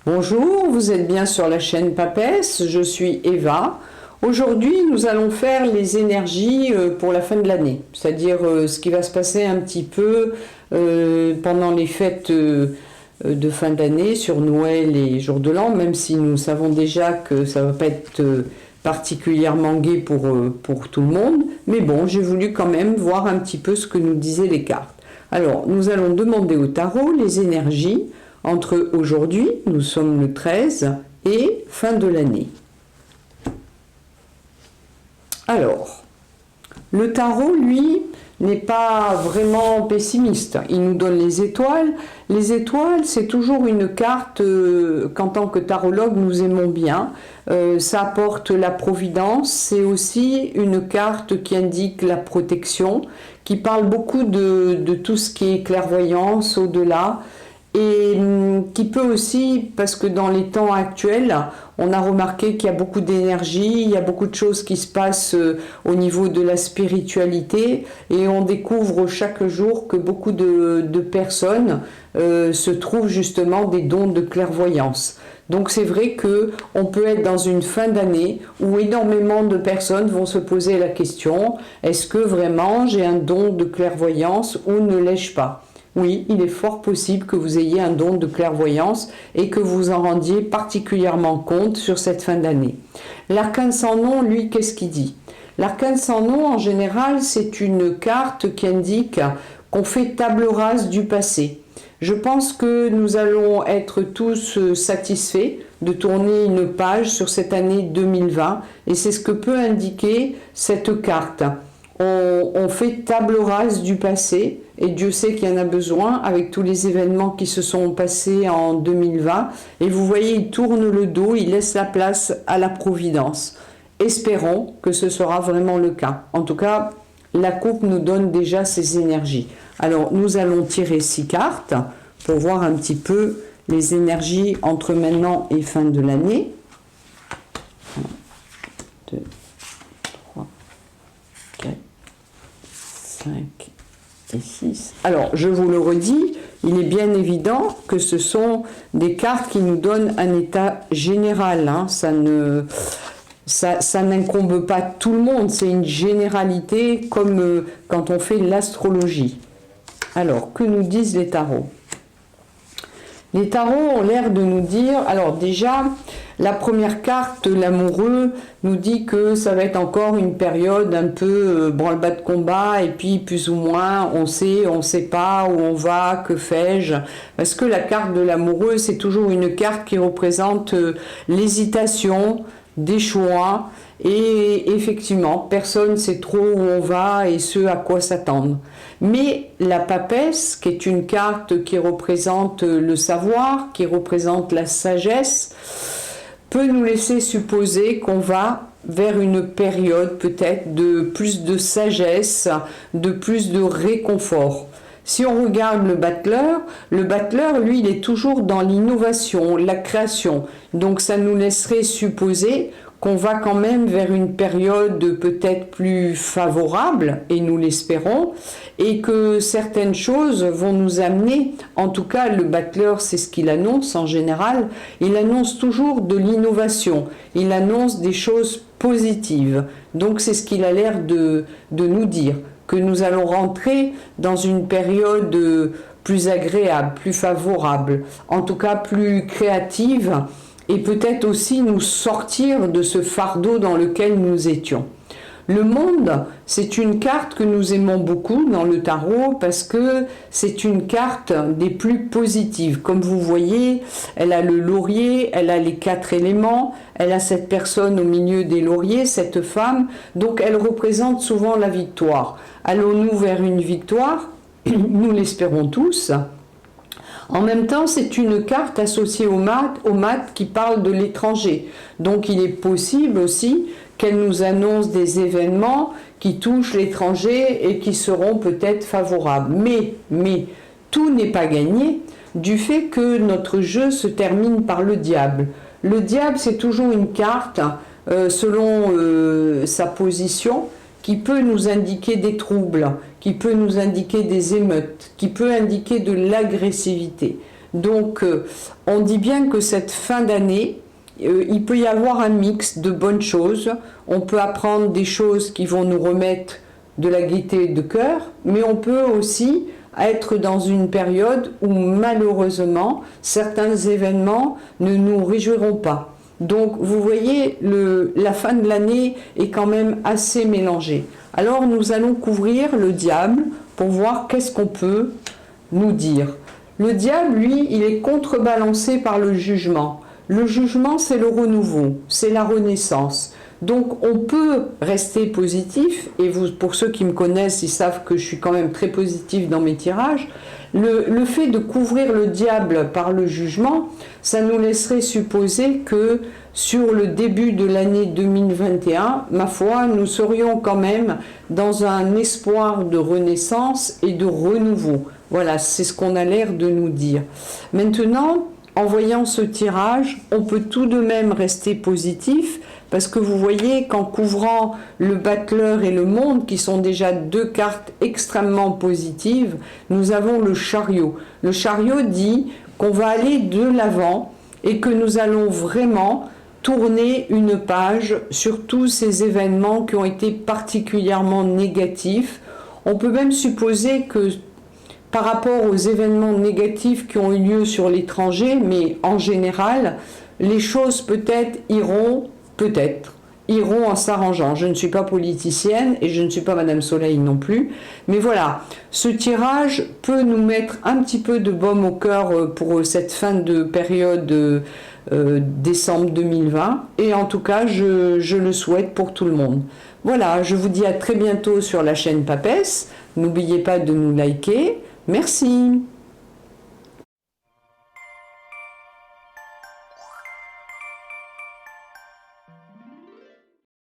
Bonjour, vous êtes bien sur la chaîne Papesse, je suis Eva. Aujourd'hui, nous allons faire les énergies pour la fin de l'année, c'est-à-dire ce qui va se passer un petit peu pendant les fêtes de fin d'année, sur Noël et Jour de l'An, même si nous savons déjà que ça ne va pas être particulièrement gai pour tout le monde. Mais bon, j'ai voulu quand même voir un petit peu ce que nous disaient les cartes. Alors, nous allons demander au tarot les énergies entre aujourd'hui, nous sommes le 13, et fin de l'année. Alors, le tarot, lui, n'est pas vraiment pessimiste. Il nous donne les étoiles. Les étoiles, c'est toujours une carte qu'en tant que tarologue, nous aimons bien. Ça apporte la providence. C'est aussi une carte qui indique la protection, qui parle beaucoup de tout ce qui est clairvoyance, au-delà. Et qui peut aussi, parce que dans les temps actuels, on a remarqué qu'il y a beaucoup d'énergie, il y a beaucoup de choses qui se passent au niveau de la spiritualité, et on découvre chaque jour que beaucoup de personnes se trouvent justement des dons de clairvoyance. Donc c'est vrai qu'on peut être dans une fin d'année où énormément de personnes vont se poser la question, est-ce que vraiment j'ai un don de clairvoyance ou ne l'ai-je pas ? Oui, il est fort possible que vous ayez un don de clairvoyance et que vous en rendiez particulièrement compte sur cette fin d'année. L'arcane sans nom, lui, qu'est-ce qu'il dit? L'arcane sans nom, en général, c'est une carte qui indique qu'on fait table rase du passé. Je pense que nous allons être tous satisfaits de tourner une page sur cette année 2020 et c'est ce que peut indiquer cette carte. On fait table rase du passé et Dieu sait qu'il y en a besoin avec tous les événements qui se sont passés en 2020 et vous voyez il tourne le dos, il laisse la place à la providence. Espérons que ce sera vraiment le cas. En tout cas, la coupe nous donne déjà ses énergies. Alors nous allons tirer 6 cartes pour voir un petit peu les énergies entre maintenant et fin de l'année. 1, 2, 3, 4, 5 et 6. Alors, je vous le redis, il est bien évident que ce sont des cartes qui nous donnent un état général. Hein. Ça n'incombe pas tout le monde, c'est une généralité comme quand on fait l'astrologie. Alors, que nous disent les tarots? Les tarots ont l'air de nous dire, alors déjà, la première carte, l'amoureux, nous dit que ça va être encore une période un peu branle-bas de combat, et puis plus ou moins, on sait pas où on va, que fais-je. Parce que la carte de l'amoureux, c'est toujours une carte qui représente l'hésitation, des choix, et effectivement, personne ne sait trop où on va et ce à quoi s'attendre. Mais la papesse, qui est une carte qui représente le savoir, qui représente la sagesse, peut nous laisser supposer qu'on va vers une période peut-être de plus de sagesse, de plus de réconfort. Si on regarde le battleur, lui, il est toujours dans l'innovation, la création. Donc ça nous laisserait supposer qu'on va quand même vers une période peut-être plus favorable, et nous l'espérons, et que certaines choses vont nous amener, en tout cas le battleur c'est ce qu'il annonce en général, il annonce toujours de l'innovation, il annonce des choses positives, donc c'est ce qu'il a l'air de nous dire, que nous allons rentrer dans une période plus agréable, plus favorable, en tout cas plus créative, et peut-être aussi nous sortir de ce fardeau dans lequel nous étions. Le monde, c'est une carte que nous aimons beaucoup dans le tarot parce que c'est une carte des plus positives. Comme vous voyez, elle a le laurier, elle a les 4 éléments, elle a cette personne au milieu des lauriers, cette femme, donc elle représente souvent la victoire. Allons-nous vers une victoire? Nous l'espérons tous. En même temps, c'est une carte associée au mat qui parle de l'étranger. Donc il est possible aussi qu'elle nous annonce des événements qui touchent l'étranger et qui seront peut-être favorables. Mais tout n'est pas gagné du fait que notre jeu se termine par le diable. Le diable, c'est toujours une carte, selon sa position, qui peut nous indiquer des troubles, qui peut nous indiquer des émeutes, qui peut indiquer de l'agressivité. Donc, on dit bien que cette fin d'année, il peut y avoir un mix de bonnes choses. On peut apprendre des choses qui vont nous remettre de la gaieté de cœur, mais on peut aussi être dans une période où malheureusement certains événements ne nous réjouiront pas. Donc vous voyez, la fin de l'année est quand même assez mélangée. Alors nous allons couvrir le diable pour voir qu'est-ce qu'on peut nous dire. Le diable, lui, il est contrebalancé par le jugement. Le jugement, c'est le renouveau, c'est la renaissance. Donc on peut rester positif, et vous, pour ceux qui me connaissent, ils savent que je suis quand même très positif dans mes tirages. Le fait de couvrir le diable par le jugement, ça nous laisserait supposer que sur le début de l'année 2021, ma foi, nous serions quand même dans un espoir de renaissance et de renouveau. Voilà, c'est ce qu'on a l'air de nous dire. Maintenant, en voyant ce tirage, on peut tout de même rester positif, parce que vous voyez qu'en couvrant le battleur et le monde, qui sont déjà deux cartes extrêmement positives, nous avons le chariot. Le chariot dit qu'on va aller de l'avant et que nous allons vraiment tourner une page sur tous ces événements qui ont été particulièrement négatifs. On peut même supposer que par rapport aux événements négatifs qui ont eu lieu sur l'étranger, mais en général, les choses peut-être iront en s'arrangeant. Je ne suis pas politicienne et je ne suis pas Madame Soleil non plus, mais voilà, ce tirage peut nous mettre un petit peu de baume au cœur pour cette fin de période décembre 2020, et en tout cas je le souhaite pour tout le monde. Voilà, je vous dis à très bientôt sur la chaîne Papesse. N'oubliez pas de nous liker. Merci.